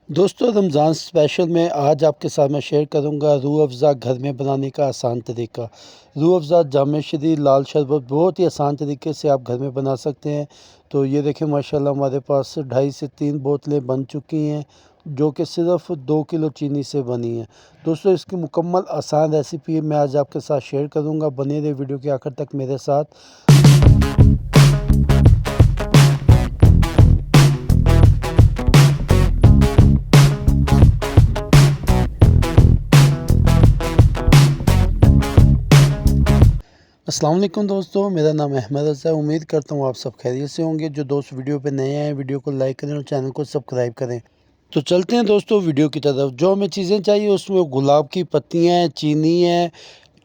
दोस्तों रमज़ान स्पेशल में आज आपके साथ मैं शेयर करूंगा रूह अफ़ज़ा घर में बनाने का आसान तरीका। रूह अफ़ज़ा, जाम शरी, लाल शरबत बहुत ही आसान तरीके से आप घर में बना सकते हैं। तो ये देखें माशाल्लाह हमारे पास 2.5 से 3 बोतलें बन चुकी हैं जो कि सिर्फ 2 किलो चीनी से बनी हैं। दोस्तों इसकी मुकम्मल आसान रेसिपी मैं आज आपके साथ शेयर करूँगा। बने रहे वीडियो के आखिर तक मेरे साथ। अस्सलाम वालेकुम दोस्तों, मेरा नाम अहमद रज़ा है। उम्मीद करता हूँ आप सब खैरियत से होंगे। जो दोस्त वीडियो पे नए आए वीडियो को लाइक करें और चैनल को सब्सक्राइब करें। तो चलते हैं दोस्तों वीडियो की तरफ। जो हमें चीज़ें चाहिए उसमें गुलाब की पत्तियाँ हैं, चीनी है,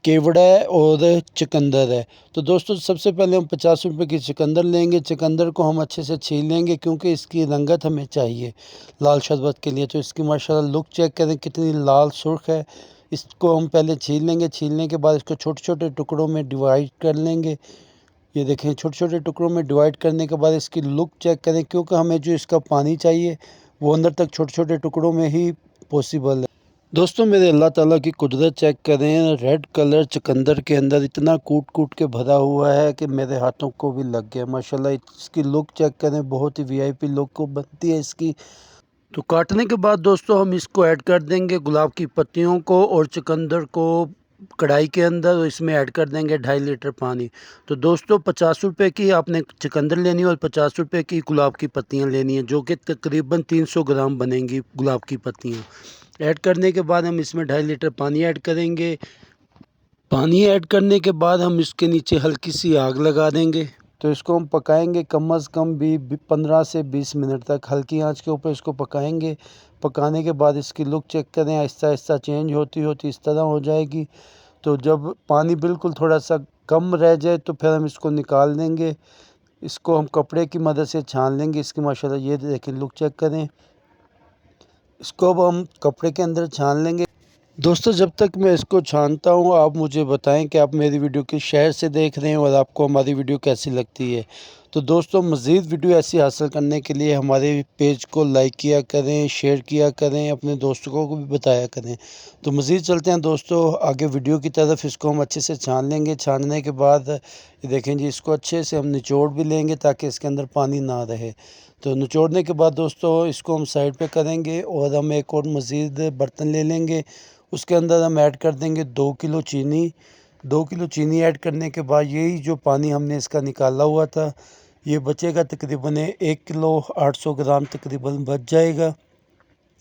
केवड़ा है और चुकंदर है। तो दोस्तों सबसे पहले हम 50 रुपये की चुकंदर लेंगे। चुकंदर को हम अच्छे से छील लेंगे क्योंकि इसकी रंगत हमें चाहिए लाल शरबत के लिए। तो इसकी माशाल्लाह लुक चेक करें कितनी लाल सुर्ख है। इसको हम पहले छील लेंगे। छीलने के बाद इसको छोटे छोटे टुकड़ों में डिवाइड कर लेंगे। ये देखें छोटे छोटे टुकड़ों में डिवाइड करने के बाद इसकी लुक चेक करें क्योंकि हमें जो इसका पानी चाहिए वो अंदर तक छोटे छोटे टुकड़ों में ही पॉसिबल है। दोस्तों मेरे अल्लाह ताला की कुदरत चेक करें। रेड कलर चुकंदर के अंदर इतना कूट कूट के भरा हुआ है कि मेरे हाथों को भी लग गया माशाल्लाह। इसकी लुक चेक करें, बहुत ही वीआईपी लुक को बनती है इसकी। तो काटने के बाद दोस्तों हम इसको ऐड कर देंगे गुलाब की पत्तियों को और चुकंदर को कढ़ाई के अंदर, और इसमें ऐड कर देंगे 2.5 लीटर पानी। तो दोस्तों 50 रुपये की आपने चुकंदर लेनी है और 50 रुपये की गुलाब की पत्तियां लेनी है, जो कि तकरीबन 300 ग्राम बनेंगी गुलाब की पत्तियां। ऐड करने के बाद हम इसमें 2.5 लीटर पानी ऐड करेंगे। पानी ऐड करने के बाद हम इसके नीचे हल्की सी आग लगा देंगे। तो इसको हम पकाएंगे कम से कम भी 15 से 20 मिनट तक हल्की आंच के ऊपर इसको पकाएंगे। पकाने के बाद इसकी लुक चेक करें, आहिस्ता आहिस्ता चेंज होती होती इस तरह हो जाएगी। तो जब पानी बिल्कुल थोड़ा सा कम रह जाए तो फिर हम इसको निकाल देंगे। इसको हम कपड़े की मदद से छान लेंगे। इसकी माशाल्लाह ये देखें लुक चेक करें। इसको अब हम कपड़े के अंदर छान लेंगे। दोस्तों जब तक मैं इसको छानता हूँ आप मुझे बताएं कि आप मेरी वीडियो किस शहर से देख रहे हैं और आपको हमारी वीडियो कैसी लगती है। तो दोस्तों मज़ीद वीडियो ऐसी हासिल करने के लिए हमारे पेज को लाइक किया करें, शेयर किया करें, अपने दोस्तों को भी बताया करें। तो मज़ीद चलते हैं दोस्तों आगे वीडियो की तरफ। इसको हम अच्छे से छान लेंगे। छानने के बाद ये देखें जी, इसको अच्छे से हम निचोड़ भी लेंगे ताकि इसके अंदर पानी ना रहे। तो निचोड़ने के बाद दोस्तों इसको हम साइड पे करेंगे और हम एक और मज़ीद बर्तन ले लेंगे। उसके अंदर हम ऐड कर देंगे 2 किलो चीनी। 2 किलो चीनी ऐड करने के बाद यही जो पानी हमने इसका निकाला हुआ था ये बचेगा, तकरीबन 1 किलो 800 ग्राम तकरीबन बच जाएगा।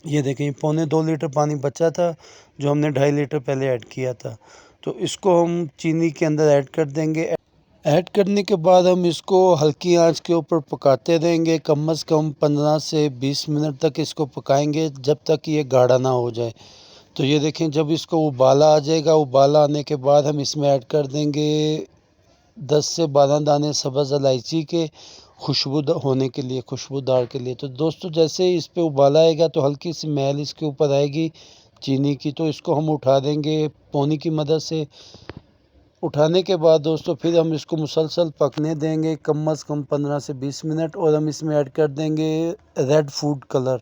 ये देखें पौने 2 लीटर पानी बचा था जो हमने 2.5 लीटर पहले ऐड किया था। तो इसको हम चीनी के अंदर ऐड कर देंगे। ऐड करने के बाद हम इसको हल्की आंच के ऊपर पकाते रहेंगे कम से कम 15 से 20 मिनट तक इसको पकाएंगे जब तक ये गाढ़ा ना हो जाए। तो ये देखें जब इसको उबाला आ जाएगा, उबाला आने के बाद हम इसमें ऐड कर देंगे 10 से 12 दाने सब्ज़ इलायची के, खुशबू होने के लिए, खुशबूदार के लिए। तो दोस्तों जैसे ही इस पे उबाला आएगा तो हल्की सी महल इसके ऊपर आएगी चीनी की। तो इसको हम उठा देंगे पोनी की मदद से। उठाने के बाद दोस्तों फिर हम इसको मुसलसल पकने देंगे कम से कम 15 से 20 मिनट, और हम इसमें ऐड कर देंगे रेड फूड कलर।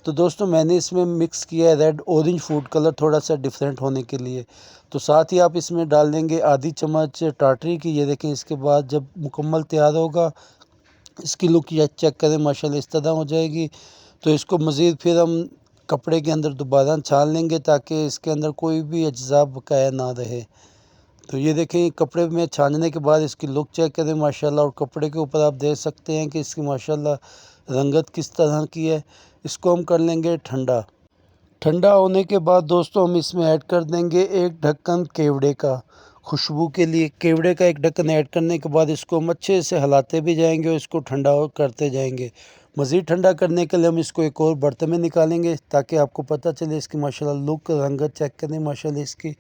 तो दोस्तों मैंने इसमें मिक्स किया है रेड ऑरेंज फूड कलर थोड़ा सा डिफरेंट होने के लिए। तो साथ ही आप इसमें डाल देंगे आधी चम्मच टाटरी की। ये देखें इसके बाद जब मुकम्मल तैयार होगा इसकी लुक या चेक करें माशाल्लाह इस तरह हो जाएगी। तो इसको मज़ीद फिर हम कपड़े के अंदर दोबारा छान लेंगे ताकि इसके अंदर कोई भी अज्जा बकाया ना रहे। तो ये देखें कपड़े में छानने के बाद इसकी लुक चेक करें माशाल्लाह, और कपड़े के ऊपर आप देख सकते हैं कि इसकी माशाल्लाह रंगत किस तरह की है। इसको हम कर लेंगे ठंडा। ठंडा होने के बाद दोस्तों हम इसमें ऐड कर देंगे एक ढक्कन केवड़े का, खुशबू के लिए केवड़े का एक ढक्कन ऐड करने के बाद इसको हम अच्छे से हिलाते भी जाएंगे और इसको ठंडा करते जाएंगे। मज़ीद ठंडा करने के लिए हम इसको एक और बर्तन में निकालेंगे ताकि आपको पता चले इसकी माशाल्लाह लुक, रंगत चेक करें माशाल्लाह इसकी।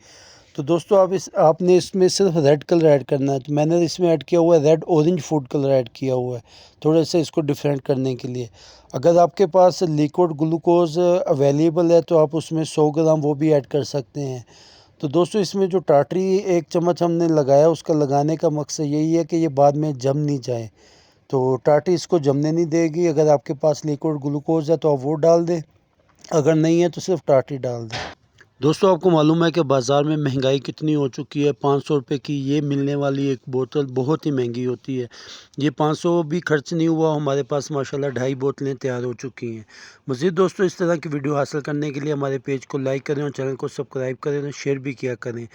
तो दोस्तों आपने इसमें सिर्फ रेड कलर ऐड करना है। तो मैंने इसमें ऐड किया हुआ है red orange food colour add किया हुआ है थोड़े से इसको डिफरेंट करने के लिए। अगर आपके पास लिक्विड ग्लूकोज अवेलेबल है तो आप उसमें 100 ग्राम वो भी ऐड कर सकते हैं। तो दोस्तों इसमें जो टाटरी 1 चम्मच हमने लगाया उसका लगाने का मकसद यही है कि ये बाद में जम नहीं जाए। तो टाटरी इसको जमने नहीं देगी। अगर आपके पास लिक्विड ग्लूकोज है तो आप वो डाल दें। अगर नहीं है तो सिर्फ टाटी डाल दें। दोस्तों आपको मालूम है कि बाज़ार में महंगाई कितनी हो चुकी है। 500 रुपये की ये मिलने वाली एक बोतल बहुत ही महंगी होती है। ये 500 भी खर्च नहीं हुआ, हमारे पास माशाल्लाह 2.5 बोतलें तैयार हो चुकी हैं। मज़ीद दोस्तों इस तरह की वीडियो हासिल करने के लिए हमारे पेज को लाइक करें और चैनल को सब्सक्राइब करें और शेयर भी किया करें।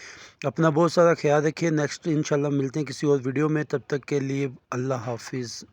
अपना बहुत सारा ख्याल रखिए। नेक्स्ट इंशाल्लाह मिलते हैं किसी और वीडियो में, तब तक के लिए अल्लाह हाफिज़।